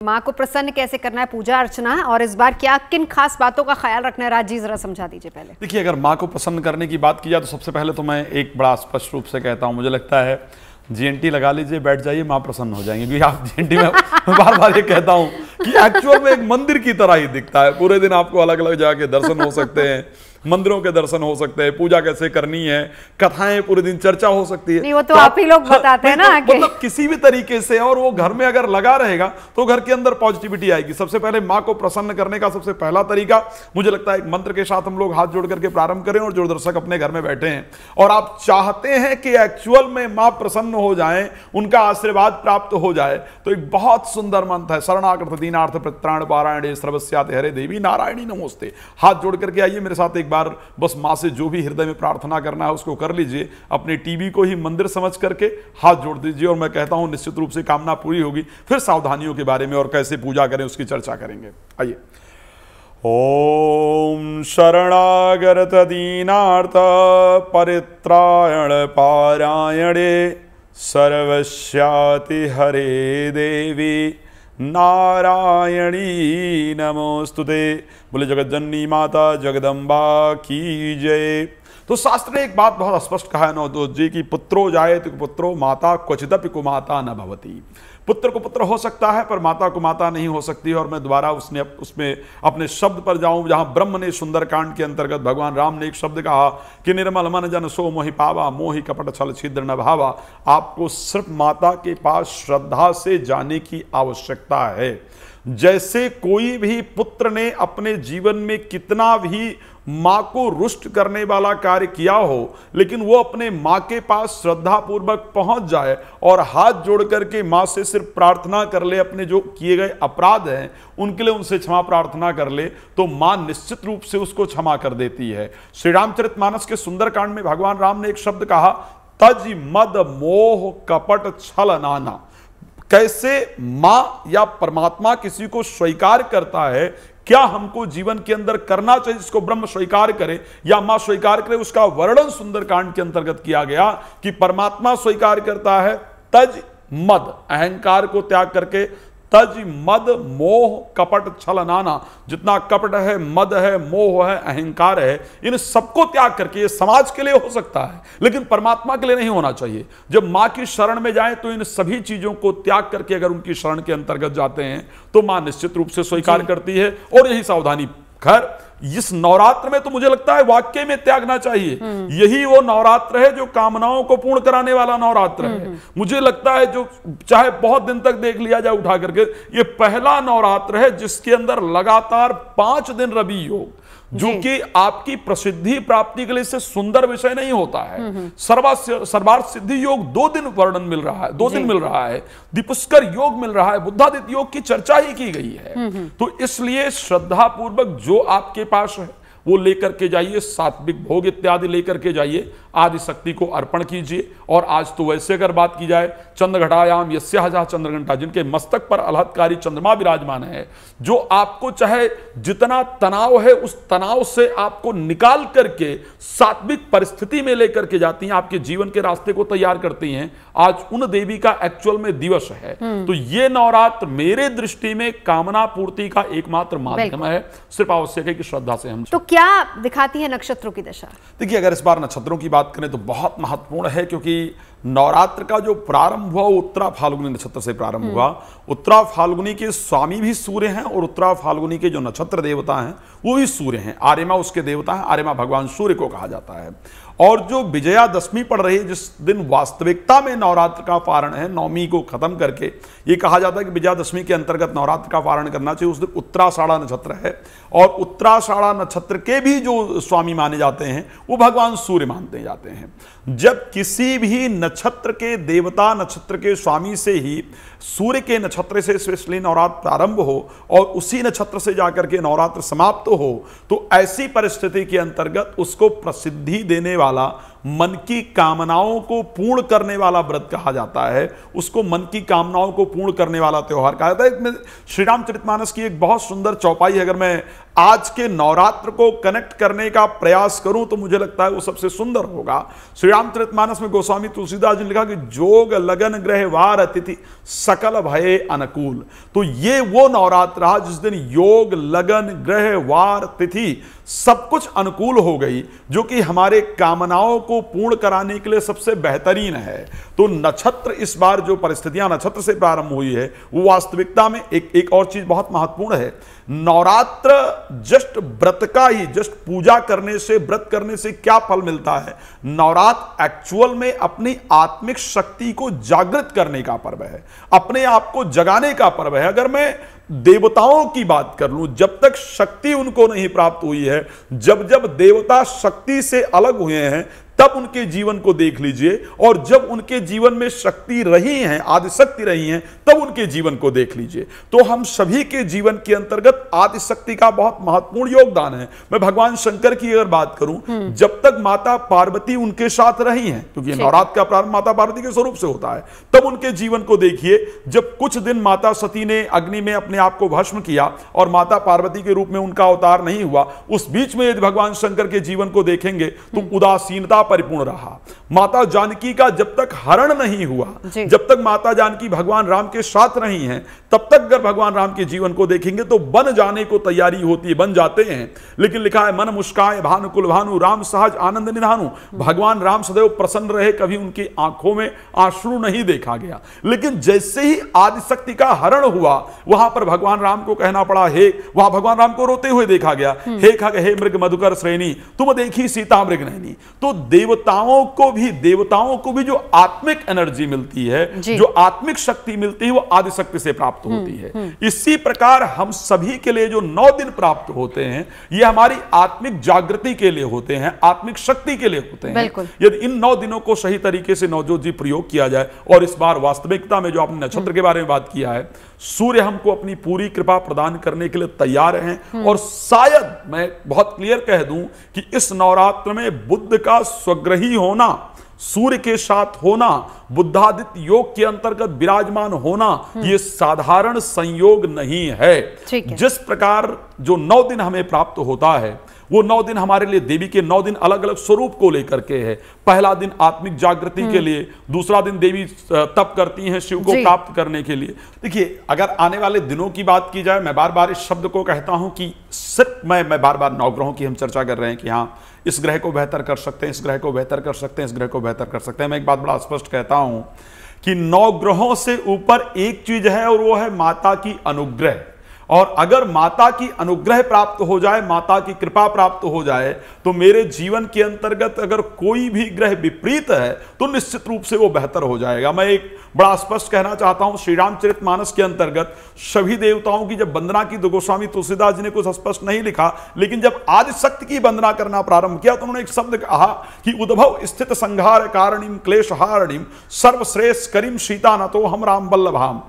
माँ को प्रसन्न कैसे करना है, पूजा अर्चना है, और इस बार क्या किन खास बातों का ख्याल रखना है, राज जी जरा समझा दीजिए पहले। देखिए, अगर माँ को प्रसन्न करने की बात की जाए तो सबसे पहले तो मैं एक बड़ा स्पष्ट रूप से कहता हूँ, मुझे लगता है जीएनटी लगा लीजिए, बैठ जाइए, माँ प्रसन्न हो जाएंगी। क्योंकि आप जीएनटी में बार बार ये कहता हूँ कि एक्चुअल में एक मंदिर की तरह ही दिखता है। पूरे दिन आपको अलग अलग जगह के दर्शन हो सकते हैं, मंदिरों के दर्शन हो सकते हैं, पूजा कैसे करनी है, कथाएं पूरे दिन चर्चा हो सकती है। नहीं, वो तो आप ही लोग बताते हैं ना आगे। मतलब किसी भी तरीके से, और वो घर में अगर लगा रहेगा तो घर के अंदर पॉजिटिविटी आएगी। सबसे पहले माँ को प्रसन्न करने का सबसे पहला तरीका मुझे लगता है एक मंत्र के साथ हम लोग हाथ जोड़ करके प्रारंभ करें। और जो दर्शक अपने घर में बैठे हैं और आप चाहते हैं कि एक्चुअल में माँ प्रसन्न हो जाए, उनका आशीर्वाद प्राप्त हो जाए, तो एक बहुत सुंदर मंत्र है, शरणागत दीनार्थ प्रत्राण पारायणे सर्वस्याते हरे देवी नारायणी नमोस्ते। हाथ जोड़ करके आइए मेरे साथ, एक बार बस मां से जो भी हृदय में प्रार्थना करना है उसको कर लीजिए। अपने टीवी को ही मंदिर समझ करके हाथ जोड़ दीजिए, और मैं कहता हूं निश्चित रूप से कामना पूरी होगी। फिर सावधानियों के बारे में और कैसे पूजा करें उसकी चर्चा करेंगे। आइए। ओम शरणागत दीनार्थ परित्रायण पारायणे सर्वस्याति हरे देवी नारायणी नमोस्तुते। बोले जगत जननी माता जगदम्बा की जय। तो शास्त्र ने एक बात बहुत स्पष्ट कहा है नवदोष जी की, पुत्रो जायेत पुत्रो माता क्वचिदपि कुमाता न भवति। पुत्र को पुत्र हो सकता है पर माता को माता नहीं हो सकती। और मैं दोबारा उसमें अपने शब्द पर जाऊं, जहां ब्रह्म ने सुंदरकांड के अंतर्गत भगवान राम ने एक शब्द कहा कि निर्मल मन जन सो मोहि पावा मोहि कपट छल छिद्र न भावा। आपको सिर्फ माता के पास श्रद्धा से जाने की आवश्यकता है। जैसे कोई भी पुत्र ने अपने जीवन में कितना भी माँ को रुष्ट करने वाला कार्य किया हो, लेकिन वो अपने माँ के पास श्रद्धा पूर्वक पहुंच जाए और हाथ जोड़ करके माँ से सिर्फ प्रार्थना कर ले, अपने जो किए गए अपराध हैं उनके लिए उनसे क्षमा प्रार्थना कर ले, तो माँ निश्चित रूप से उसको क्षमा कर देती है। श्री रामचरितमानस के सुंदरकांड में भगवान राम ने एक शब्द कहा, तज मद मोह कपट छल नाना। कैसे माँ या परमात्मा किसी को स्वीकार करता है, क्या हमको जीवन के अंदर करना चाहिए जिसको ब्रह्म स्वीकार करे या मां स्वीकार करे, उसका वर्णन सुंदरकांड के अंतर्गत किया गया कि परमात्मा स्वीकार करता है तज मद, अहंकार को त्याग करके, तज मद मोह कपट छल नाना। जितना कपट है, मद है, मोह है, अहंकार है, इन सबको त्याग करके, ये समाज के लिए हो सकता है लेकिन परमात्मा के लिए नहीं होना चाहिए। जब मां की शरण में जाए तो इन सभी चीजों को त्याग करके अगर उनकी शरण के अंतर्गत जाते हैं तो मां निश्चित रूप से स्वीकार करती है। और यही सावधानी, खैर इस नवरात्र में तो मुझे लगता है वाकई में त्यागना चाहिए। यही वो नवरात्र है जो कामनाओं को पूर्ण कराने वाला नवरात्र है। मुझे लगता है जो चाहे बहुत दिन तक देख लिया जाए उठा करके, ये पहला नवरात्र है जिसके अंदर लगातार 5 दिन रवि योग, जो कि आपकी प्रसिद्धि प्राप्ति के लिए से सुंदर विषय नहीं होता है। सर्वार्थ सिद्धि योग 2 दिन वर्णन मिल रहा है, 2 दिन मिल रहा है, दीपुष्कर योग मिल रहा है, बुद्धादित्य योग की चर्चा ही की गई है। तो इसलिए श्रद्धा पूर्वक जो आपके पास है वो लेकर के जाइए, सात्विक भोग इत्यादि लेकर के जाइए, आदि शक्ति को अर्पण कीजिए। और आज तो वैसे अगर बात की जाए, चंद्रघटायाम यस्याः चंद्रघंटा, जिनके मस्तक पर अलहतकारी चंद्रमा विराजमान है, जो आपको चाहे जितना तनाव है उस तनाव से आपको निकाल करके सात्विक परिस्थिति में लेकर के जाती हैं, आपके जीवन के रास्ते को तैयार करती हैं। आज उन देवी का एक्चुअल में दिवस है। तो ये नवरात्र मेरे दृष्टि में कामना पूर्ति का एकमात्र माध्यम है। सिर्फ आवश्यक है कि श्रद्धा से हम। तो क्या दिखाती है नक्षत्रों की दशा? देखिए, अगर इस बार नक्षत्रों की बात करें तो बहुत महत्वपूर्ण है, क्योंकि नवरात्र का जो प्रारंभ हुआ वो उत्तरा फाल्गुनी नक्षत्र से प्रारंभ हुआ। उत्तरा फाल्गुनी के स्वामी भी सूर्य हैं और उत्तरा फाल्गुनी के जो नक्षत्र देवता हैं वो भी सूर्य हैं। आर्यमा उसके देवता हैं, आर्यमा भगवान सूर्य को कहा जाता है। और जो विजयादशमी पड़ रही है, जिस दिन वास्तविकता में नवरात्र का पारण है, नवमी को खत्म करके ये कहा जाता है कि विजयादशमी के अंतर्गत नवरात्र का पारण करना चाहिए, उस दिन उत्तराषाढ़ा नक्षत्र है। और उत्तराषाढ़ा नक्षत्र के भी जो स्वामी माने जाते हैं वो भगवान सूर्य मानते जाते हैं। जब किसी भी नक्षत्र के देवता, नक्षत्र के स्वामी से ही सूर्य के नक्षत्र से स्पेशली नवरात्र प्रारंभ हो और उसी नक्षत्र से जाकर के नवरात्र समाप्त हो, तो ऐसी परिस्थिति के अंतर्गत उसको प्रसिद्धि देने वाला मन की कामनाओं को पूर्ण करने वाला व्रत कहा जाता है, उसको मन की कामनाओं को पूर्ण करने वाला त्योहार कहा जाता है। श्री रामचरितमानस की एक बहुत सुंदर चौपाई है, अगर मैं आज के नवरात्र को कनेक्ट करने का प्रयास करूं तो मुझे लगता है वो सबसे सुंदर होगा। श्री रामचरितमानस में गोस्वामी तुलसीदास जी ने लिखा कि जोग लगन ग्रह वार अतिथि सकल भये अनुकूल। तो ये वो नवरात्र रहा जिस दिन योग लगन ग्रह वार तिथि सब कुछ अनुकूल हो गई, जो कि हमारे कामनाओं को पूर्ण कराने के लिए सबसे बेहतरीन है। तो नक्षत्र इस बार जो परिस्थितियां नक्षत्र से प्रारंभ हुई है वो वास्तविकता में एक और चीज बहुत महत्वपूर्ण है। नवरात्र जस्ट व्रत का ही, जस्ट पूजा करने से, व्रत करने से क्या फल मिलता है? नवरात्र एक्चुअल में अपनी आत्मिक शक्ति को जागृत करने का पर्व है, अपने आप को जगाने का पर्व है। अगर मैं देवताओं की बात कर लूं, जब तक शक्ति उनको नहीं प्राप्त हुई है, जब जब देवता शक्ति से अलग हुए हैं, तब उनके जीवन को देख लीजिए, और जब उनके जीवन में शक्ति रही है, आदिशक्ति रही है, तब उनके जीवन को देख लीजिए। तो हम सभी के जीवन के अंतर्गत आदिशक्ति का बहुत महत्वपूर्ण योगदान है। मैं भगवान शंकर की अगर बात करूं, जब तक माता पार्वती उनके साथ रही हैं, क्योंकि नवरात्र का प्रारंभ माता पार्वती के स्वरूप से होता है, तब उनके जीवन को देखिए। जब कुछ दिन माता सती ने अग्नि में अपने आप को भस्म किया और माता पार्वती के रूप में उनका अवतार नहीं हुआ, उस बीच में यदि भगवान शंकर के जीवन को देखेंगे तो उदासीनता परिपूर्ण रहा। माता जानकी का जब तक हरण नहीं हुआ, जब तक माता जानकी भगवान राम के साथ रही हैं, तब तक अगर भगवान राम के जीवन को देखेंगे तो बन जाने को तैयारी होती है, बन जाते हैं। लेकिन लिखा है मन मुस्काए भानुकुल भानु राम सहज आनंद निधानु। भगवान राम सदैव प्रसन्न रहे, कभी उनकी आंखों में आंसू नहीं देखा गया। लेकिन जैसे ही आदिशक्ति का हरण हुआ, वहां पर भगवान राम को कहना पड़ा हे, वहां भगवान राम को रोते हुए देखा गया, हे खग हे मृग मधुकर श्रेणी तुम देखी सीता मृग नैनी। तो देवताओं को भी जो आत्मिक एनर्जी मिलती है, जो आत्मिक शक्ति मिलती है, वो आदिशक्ति से प्राप्त होती है। इसी प्रकार हम सभी के लिए जो 9 दिन प्राप्त होते हैं, ये हमारी आत्मिक जागृति के लिए होते हैं, आत्मिक शक्ति के लिए होते हैं। यदि इन 9 दिनों को सही तरीके से नवजोत जी प्रयोग किया जाए, और इस बार वास्तविकता में जो आपने नक्षत्र के बारे में बात किया है, सूर्य हमको अपनी पूरी कृपा प्रदान करने के लिए तैयार हैं। और शायद मैं बहुत क्लियर कह दूं कि इस नवरात्र में बुद्ध का स्वग्रही होना, सूर्य के साथ होना, बुद्धादित्य योग के अंतर्गत विराजमान होना, यह साधारण संयोग नहीं है। जिस प्रकार जो 9 दिन हमें प्राप्त होता है, वो 9 दिन हमारे लिए देवी के 9 दिन अलग अलग स्वरूप को लेकर के है। पहला दिन आत्मिक जागृति के लिए, दूसरा दिन देवी तप करती हैं शिव को प्राप्त करने के लिए। देखिए, अगर आने वाले दिनों की बात की जाए, मैं बार बार इस शब्द को कहता हूं कि सिर्फ मैं बार बार नवग्रहों की हम चर्चा कर रहे हैं कि हाँ इस ग्रह को बेहतर कर सकते हैं, इस ग्रह को बेहतर कर सकते हैं, इस ग्रह को बेहतर कर सकते हैं। मैं एक बात बड़ा स्पष्ट कहता हूं कि 9 ग्रहों से ऊपर एक चीज है, और वो है माता की अनुग्रह। और अगर माता की अनुग्रह प्राप्त हो जाए, माता की कृपा प्राप्त हो जाए, तो मेरे जीवन के अंतर्गत अगर कोई भी ग्रह विपरीत है तो निश्चित रूप से वो बेहतर हो जाएगा। मैं एक बड़ा स्पष्ट कहना चाहता हूं, श्री रामचरितमानस के अंतर्गत सभी देवताओं की जब वंदना की तो गोस्वामी तुलसीदास जी ने कुछ स्पष्ट नहीं लिखा, लेकिन जब आदिशक्ति की वंदना करना प्रारंभ किया तो उन्होंने एक शब्द कहा कि उद्भव स्थित संहार कारणीम क्लेश हारणीम सर्वश्रेष्ठ करीम सीता न तो हम राम वल्लभाम।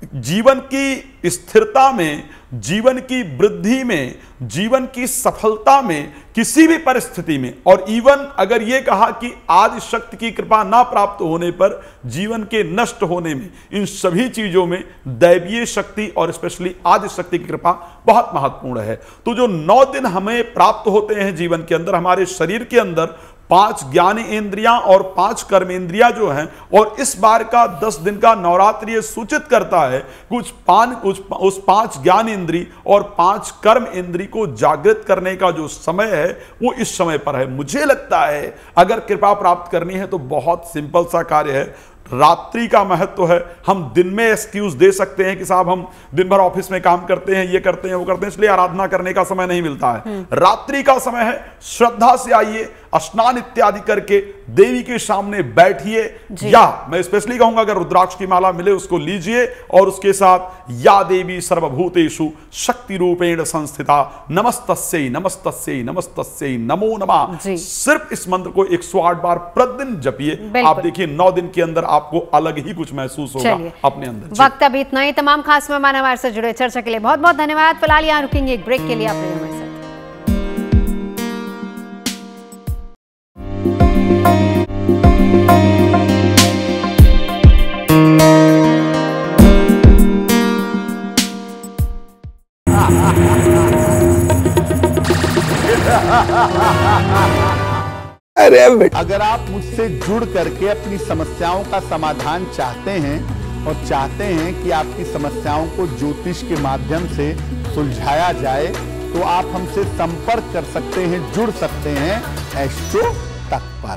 जीवन की स्थिरता में, जीवन की वृद्धि में, जीवन की सफलता में, किसी भी परिस्थिति में, और इवन अगर यह कहा कि आदि शक्ति की कृपा ना प्राप्त होने पर जीवन के नष्ट होने में, इन सभी चीजों में दैवीय शक्ति और स्पेशली आदि शक्ति की कृपा बहुत महत्वपूर्ण है। तो जो 9 दिन हमें प्राप्त होते हैं जीवन के अंदर, हमारे शरीर के अंदर 5 ज्ञान इंद्रियां और 5 कर्मेंद्रियां जो हैं, और इस बार का 10 दिन का नवरात्र ये सूचित करता है उस 5 ज्ञान इंद्री और 5 कर्म इंद्री को जागृत करने का जो समय है वो इस समय पर है। मुझे लगता है अगर कृपा प्राप्त करनी है तो बहुत सिंपल सा कार्य है। रात्रि का महत्व है। हम दिन में एक्सक्यूज दे सकते हैं कि साहब हम दिन भर ऑफिस में काम करते हैं, ये करते हैं, वो करते हैं, इसलिए आराधना करने का समय नहीं मिलता है। रात्रि का समय है, श्रद्धा से आइए, स्नान इत्यादि करके देवी के सामने बैठिए, या मैं स्पेशली कहूंगा अगर रुद्राक्ष की माला मिले उसको लीजिए, और उसके साथ या देवी सर्वभूतेषु शक्ति रूपेण संस्थिता नमस्तस्यै नमस्तस्यै नमस्तस्यै नमो नमः। सिर्फ इस मंत्र को 108 बार प्रतिदिन जपिए। आप देखिए 9 दिन के अंदर आपको अलग ही कुछ महसूस होगा अपने अंदर। वक्त अभी इतना ही। तमाम खास मेहमान हमारे से जुड़े, चर्चा के लिए बहुत बहुत धन्यवाद। फिलहाल यहाँ रुकेंगे एक ब्रेक के लिए। आप हमारे साथ अरे अगर आप मुझसे जुड़ करके अपनी समस्याओं का समाधान चाहते हैं और चाहते हैं कि आपकी समस्याओं को ज्योतिष के माध्यम से सुलझाया जाए, तो आप हमसे संपर्क कर सकते हैं, जुड़ सकते हैं एस्ट्रो तक पर।